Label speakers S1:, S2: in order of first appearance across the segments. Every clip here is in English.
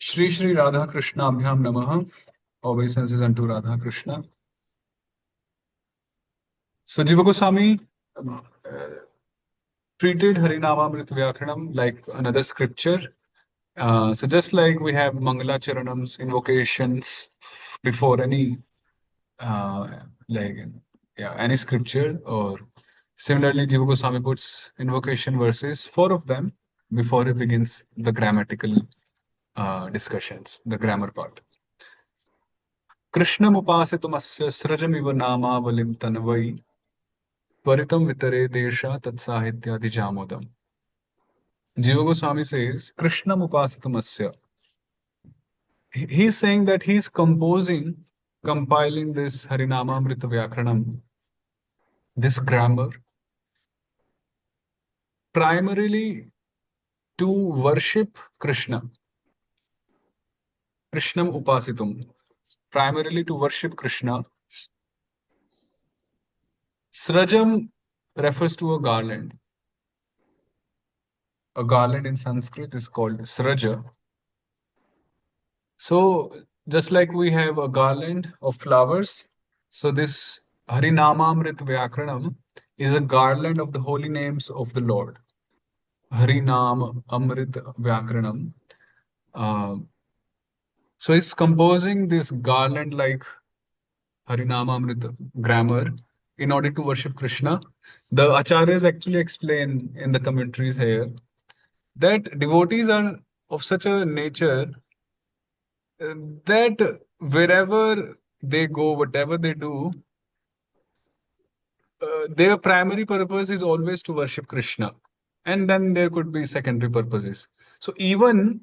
S1: Shri Shri Radha Krishna Abhyam Namaha. Obeisances unto Radha Krishna. So Jiva Goswami treated Harinamamrit Vyakaranam like another scripture. So just like we have Mangala Charanams, invocations before any uh, like any scripture, or similarly Jiva Goswami puts invocation verses, four of them, before he begins the grammatical discussions, the grammar part. कृष्णमुपासितुमस्य सृजमिव नामावलिं तन्वै त्वरितं वितरे देशा तत्साहित्यादिजामोदम्. Jiva Goswami says, Krishnamupasitumasya. He's saying that he's compiling this Harinamamrita Vyakaranam, this grammar, primarily to worship Krishna. Krishnam Upasitum. Primarily to worship Krishna. Srajam refers to a garland. A garland in Sanskrit is called Sraja. So, just like we have a garland of flowers, so this Harinamamrit Vyakaranam is a garland of the holy names of the Lord. Harinam Amrit Vyakaranam. So he's composing this garland like Harinamamrit grammar in order to worship Krishna. The Acharyas actually explain in the commentaries here that devotees are of such a nature that wherever they go, whatever they do, their primary purpose is always to worship Krishna. And then there could be secondary purposes. So even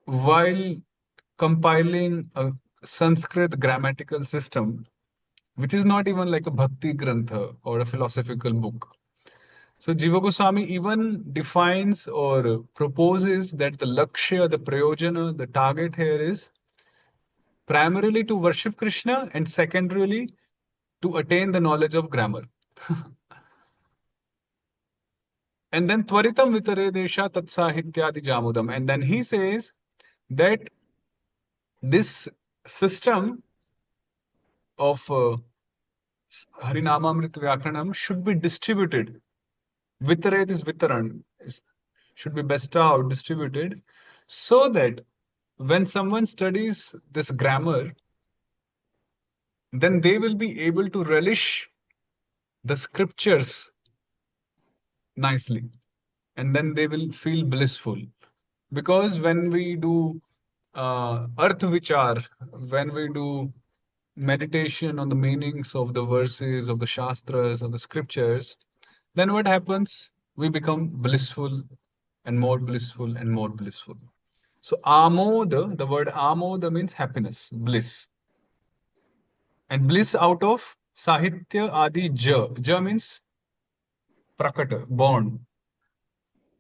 S1: while compiling a Sanskrit grammatical system, which is not even like a bhakti grantha or a philosophical book. So Jiva Goswami even defines or proposes that the lakshya, the prayojana, the target here is primarily to worship Krishna and secondarily to attain the knowledge of grammar. And then Tvaritam Vitare Desha Tat Sahityadi Jamudam. And then he says that this system of Harinamamrit Vyakaranam should be distributed. Vitaret is Vitaran, should be bestowed, distributed, so that when someone studies this grammar, then they will be able to relish the scriptures nicely, and then they will feel blissful. Because when we do Arth Vichar, when we do meditation on the meanings of the verses, of the Shastras, of the scriptures, then what happens? We become blissful and more blissful and more blissful. So Amoda, the word Amoda means happiness, bliss. And bliss out of Sahitya Adi Ja. Ja means Prakata, born.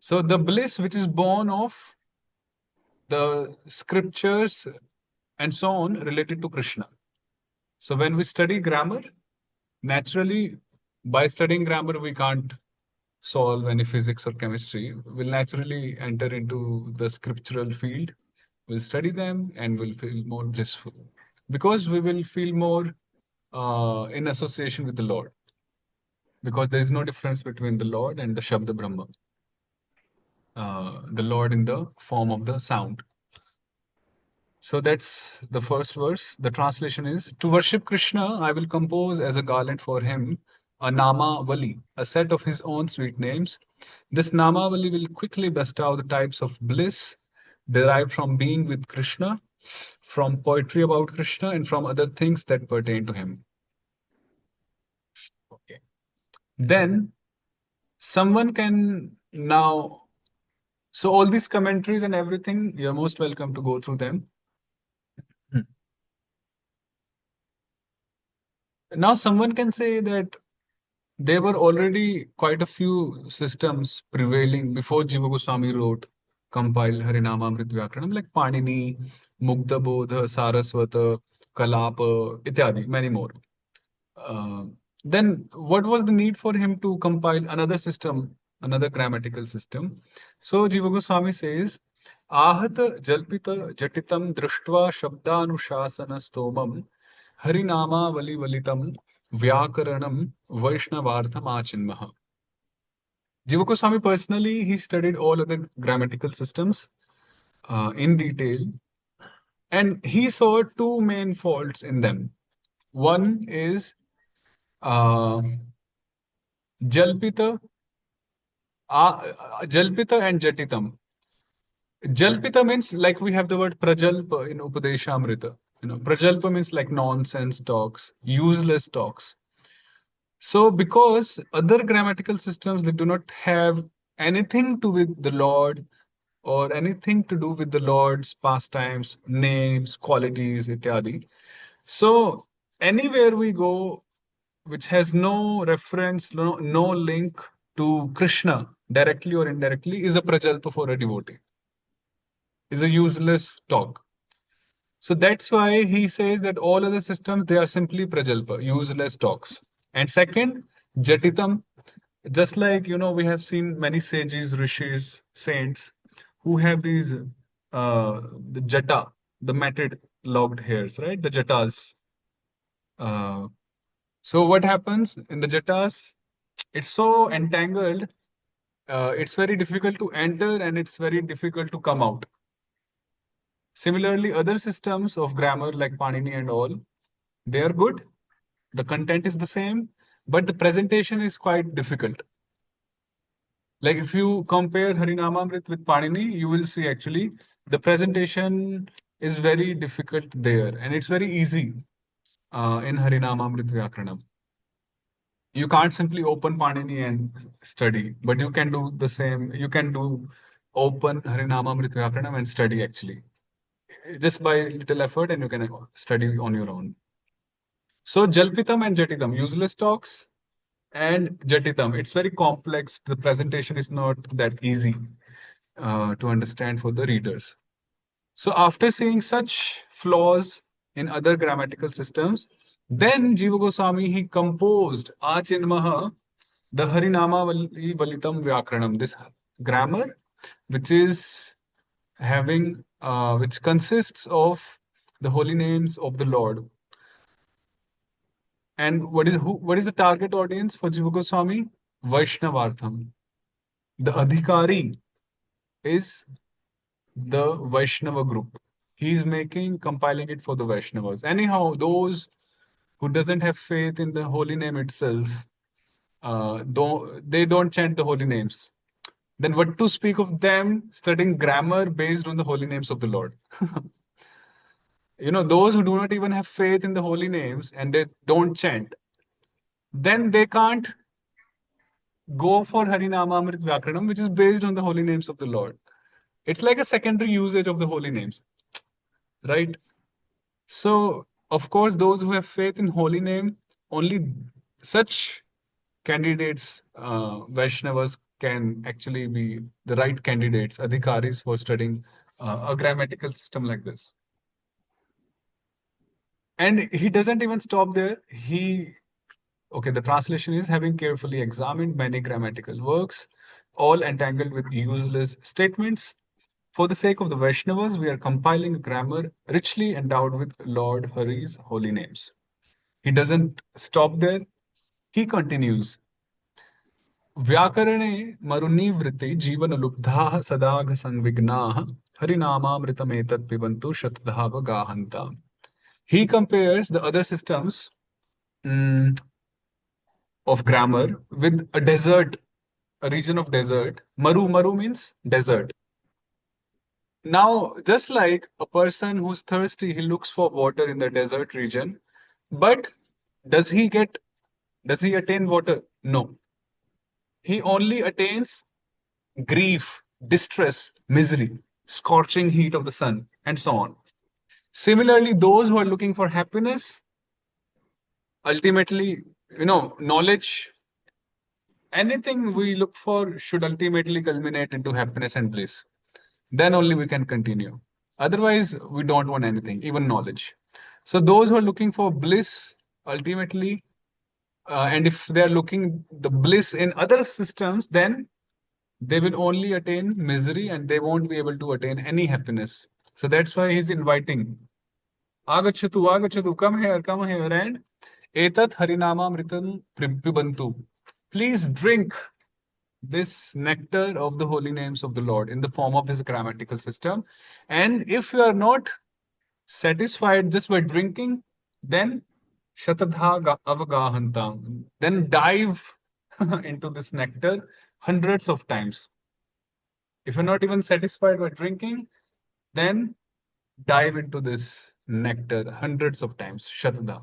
S1: So the bliss which is born of the scriptures and so on related to Krishna. So when we study grammar, naturally, by studying grammar, we can't solve any physics or chemistry. We'll naturally enter into the scriptural field. We'll study them and we'll feel more blissful because we will feel more in association with the Lord. Because there is no difference between the Lord and the Shabda Brahma. The Lord in the form of the sound. So that's the first verse. The translation is, to worship Krishna, I will compose as a garland for him a Namavali, a set of his own sweet names. This Namavali will quickly bestow the types of bliss derived from being with Krishna, from poetry about Krishna, and from other things that pertain to him. Okay. Then someone can now, so all these commentaries and everything, you're most welcome to go through them. Now someone can say that there were already quite a few systems prevailing before Jiva Goswami wrote, compiled Harinamamrit Vyakaranam, like Panini, Mugdha Bodha, Saraswata, Kalapa, ityadi, many more. Then what was the need for him to compile another system, another grammatical system? So Jiva Goswami says आहत जल्पित जटितं दृष्ट्वा शब्दानुशासन स्तोमं हरिनामावलिवलितं व्याकरणं वैष्णवार्थमाचिन्मः. Jiva Goswami personally, he studied all of the grammatical systems in detail, and he saw two main faults in them. One is uh, Jalpita, Jalpita and Jatitam. Jalpita means like we have the word Prajalpa in Upadeshamrita. Prajalpa means like nonsense talks, useless talks. So, because other grammatical systems they do not have anything to with the Lord or anything to do with the Lord's pastimes, names, qualities, ityadi. So, anywhere we go, which has no reference, no link to Krishna directly or indirectly, is a prajalpa for a devotee, is a useless talk. So that's why he says that all other systems they are simply prajalpa, useless talks. And second, jatitam, just like we have seen many sages, rishis, saints who have these the jata, the matted locked hairs, right? The jatas. Uh, so what happens in the jatas? It's so entangled. It's very difficult to enter and it's very difficult to come out. Similarly, other systems of grammar like Panini and all, they are good. The content is the same, but the presentation is quite difficult. Like if you compare Harinamamrit with Panini, you will see actually the presentation is very difficult there, and it's very easy in Harinamamrit Vyakaranam. You can't simply open Panini and study, but you can do the same. You can do open Harinamamrit Vyakaranam and study actually, just by little effort, and you can study on your own. So Jalpitam and Jatitam, useless talks, and Jatitam. It's very complex. The presentation is not that easy to understand for the readers. So after seeing such flaws in other grammatical systems, then Jiva Goswami he composed Achinmaha, the Harinama Valitam Vyakranam, this grammar, which is having which consists of the holy names of the Lord. And what is the target audience for Jiva Goswami? Vaishnavartham. The Adhikari is the Vaishnava group. He's compiling it for the Vaishnavas. Anyhow, those who doesn't have faith in the holy name itself, they don't chant the holy names. Then what to speak of them studying grammar based on the holy names of the Lord? Those who do not even have faith in the holy names and they don't chant, then they can't go for Harinamamrit Vyakaranam, which is based on the holy names of the Lord. It's like a secondary usage of the holy names, right? So, of course, those who have faith in holy name, only such candidates, Vaishnavas, can actually be the right candidates, adhikaris for studying a grammatical system like this. And he doesn't even stop there. Okay, the translation is having carefully examined many grammatical works, all entangled with useless statements. For the sake of the Vaishnavas, we are compiling a grammar richly endowed with Lord Hari's holy names. He doesn't stop there. He continues. Vyakarane marunivritti jivanalubdhaः sadagha sanvignaः harinamamritametat pibantu shatadhava gahanta. He compares the other systems of grammar with a desert, a region of desert. Maru means desert. Now, just like a person who's thirsty, he looks for water in the desert region, but does he attain water? No. He only attains grief, distress, misery, scorching heat of the sun, and so on. Similarly, those who are looking for happiness, ultimately, knowledge, anything we look for should ultimately culminate into happiness and bliss. Then only we can continue. Otherwise, we don't want anything, even knowledge. So those who are looking for bliss, ultimately, and if they are looking the bliss in other systems, then they will only attain misery and they won't be able to attain any happiness. So that's why he's inviting. Agachatu, agachatu, come here, and etat harinamamritam pibantu. Please drink this nectar of the holy names of the Lord in the form of this grammatical system. And if you are not satisfied just by drinking, then shatadha avagahantam. Then dive into this nectar hundreds of times. If you're not even satisfied by drinking, then dive into this nectar hundreds of times. Shatadha.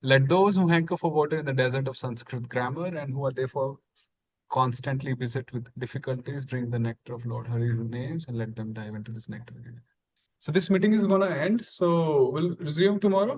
S1: Let those who hanker for water in the desert of Sanskrit grammar and who are therefore constantly beset with difficulties drink the nectar of Lord Hari's names and let them dive into this nectar again. So this meeting is going to end. So we'll resume tomorrow.